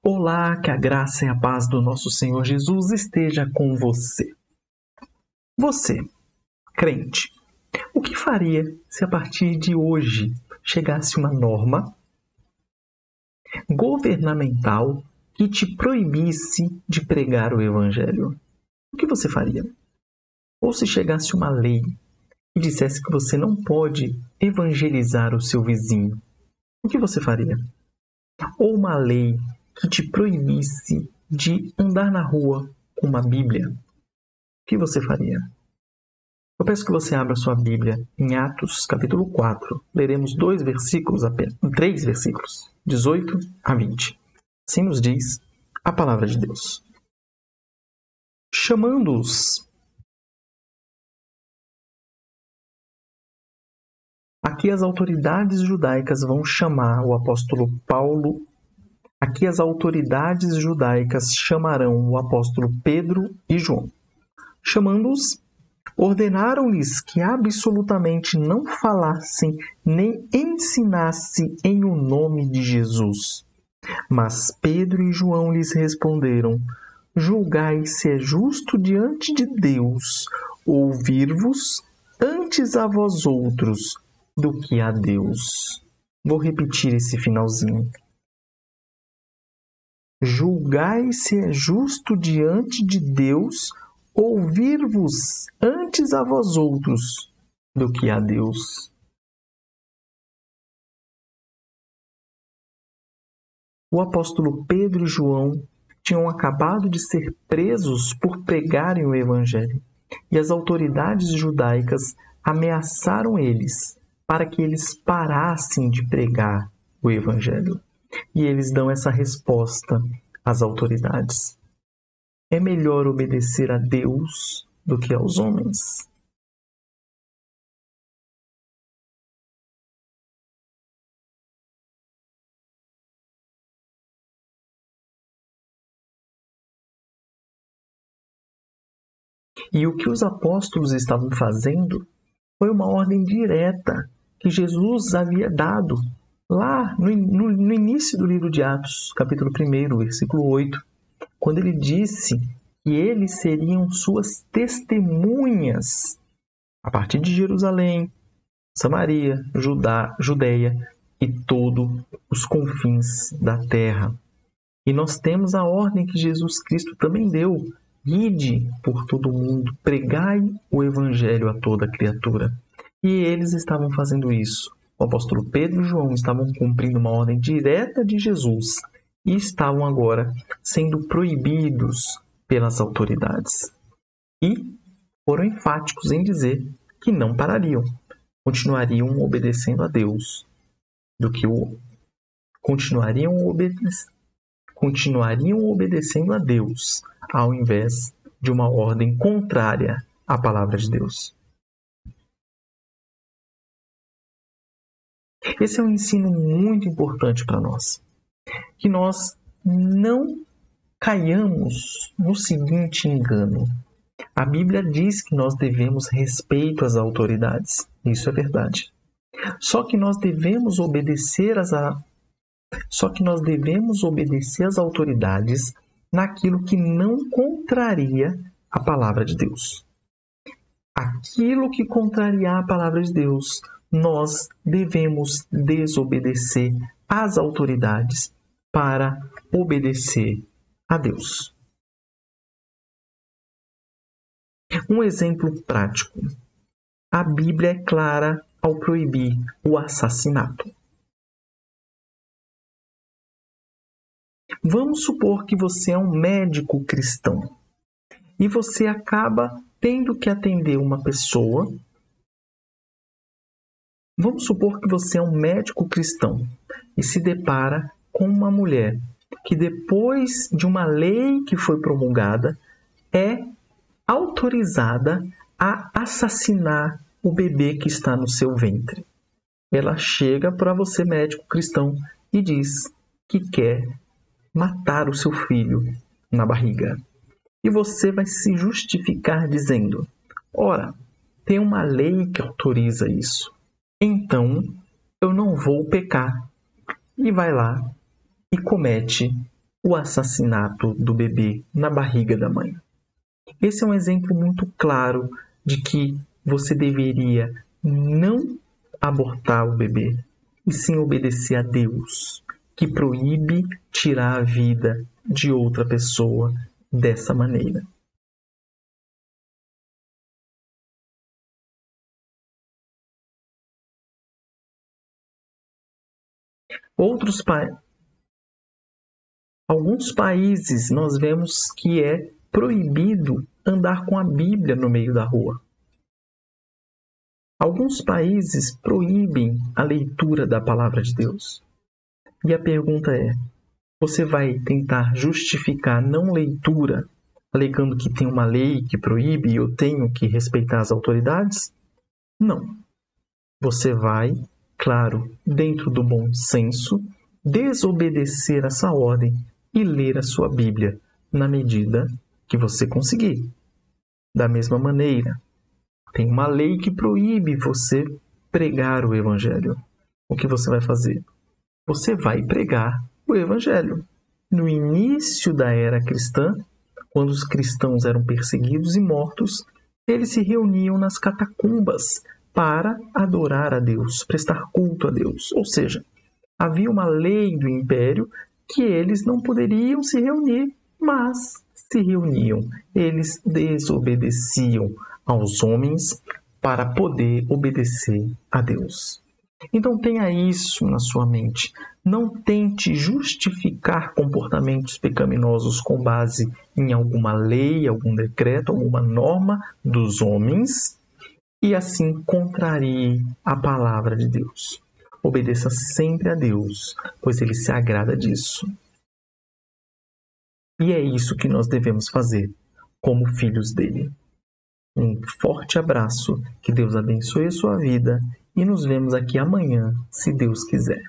Olá, que a graça e a paz do nosso Senhor Jesus esteja com você. Você, crente, o que faria se a partir de hoje chegasse uma norma governamental que te proibisse de pregar o Evangelho? O que você faria? Ou se chegasse uma lei e dissesse que você não pode evangelizar o seu vizinho, o que você faria? Ou uma lei que te proibisse de andar na rua com uma Bíblia, o que você faria? Eu peço que você abra sua Bíblia em Atos, capítulo 4. Leremos 2 versículos apenas, 3 versículos, 18 a 20. Assim nos diz a palavra de Deus. Chamando-os, aqui as autoridades judaicas vão chamar o apóstolo Paulo. Aqui as autoridades judaicas chamarão o apóstolo Pedro e João. Chamando-os, ordenaram-lhes que absolutamente não falassem nem ensinassem em o nome de Jesus. Mas Pedro e João lhes responderam: julgai se é justo diante de Deus ouvir-vos antes a vós outros do que a Deus. Vou repetir esse finalzinho. Julgai se é justo diante de Deus ouvir-vos antes a vós outros do que a Deus. O apóstolo Pedro e João tinham acabado de ser presos por pregarem o Evangelho, e as autoridades judaicas ameaçaram eles para que eles parassem de pregar o Evangelho. E eles dão essa resposta às autoridades: é melhor obedecer a Deus do que aos homens. E o que os apóstolos estavam fazendo foi uma ordem direta que Jesus havia dado lá no início do livro de Atos, capítulo 1, versículo 8, quando ele disse que eles seriam suas testemunhas a partir de Jerusalém, Samaria, Judeia e todos os confins da terra. E nós temos a ordem que Jesus Cristo também deu: ide por todo mundo, pregai o evangelho a toda criatura. E eles estavam fazendo isso. O apóstolo Pedro e João estavam cumprindo uma ordem direta de Jesus e estavam agora sendo proibidos pelas autoridades. E foram enfáticos em dizer que não parariam, continuariam obedecendo a Deus, continuariam obedecendo a Deus, ao invés de uma ordem contrária à palavra de Deus. Esse é um ensino muito importante para nós, que nós não caiamos no seguinte engano. A Bíblia diz que nós devemos respeito às autoridades, isso é verdade. Só que nós devemos obedecer às autoridades naquilo que não contraria a palavra de Deus. Aquilo que contrariar a palavra de Deus, nós devemos desobedecer às autoridades para obedecer a Deus. Um exemplo prático. A Bíblia é clara ao proibir o assassinato. Vamos supor que você é um médico cristão e você acaba tendo que atender uma pessoa. Vamos supor que você é um médico cristão e se depara com uma mulher que, depois de uma lei que foi promulgada, é autorizada a assassinar o bebê que está no seu ventre. Ela chega para você, médico cristão, e diz que quer matar o seu filho na barriga. E você vai se justificar dizendo: ora, tem uma lei que autoriza isso, então eu não vou pecar. E vai lá e comete o assassinato do bebê na barriga da mãe. Esse é um exemplo muito claro de que você deveria não abortar o bebê, e sim obedecer a Deus, que proíbe tirar a vida de outra pessoa dessa maneira. Alguns países nós vemos que é proibido andar com a Bíblia no meio da rua. Alguns países proíbem a leitura da palavra de Deus. E a pergunta é: você vai tentar justificar a não leitura, alegando que tem uma lei que proíbe e eu tenho que respeitar as autoridades? Não. Você vai, claro, dentro do bom senso, desobedecer essa ordem e ler a sua Bíblia na medida que você conseguir. Da mesma maneira, tem uma lei que proíbe você pregar o Evangelho. O que você vai fazer? Você vai pregar o Evangelho. No início da era cristã, quando os cristãos eram perseguidos e mortos, eles se reuniam nas catacumbas para adorar a Deus, prestar culto a Deus. Ou seja, havia uma lei do império que eles não poderiam se reunir, mas se reuniam. Eles desobedeciam aos homens para poder obedecer a Deus. Então tenha isso na sua mente. Não tente justificar comportamentos pecaminosos com base em alguma lei, algum decreto, alguma norma dos homens e assim contrarie a palavra de Deus. Obedeça sempre a Deus, pois Ele se agrada disso. E é isso que nós devemos fazer como filhos dele. Um forte abraço, que Deus abençoe a sua vida e nos vemos aqui amanhã, se Deus quiser.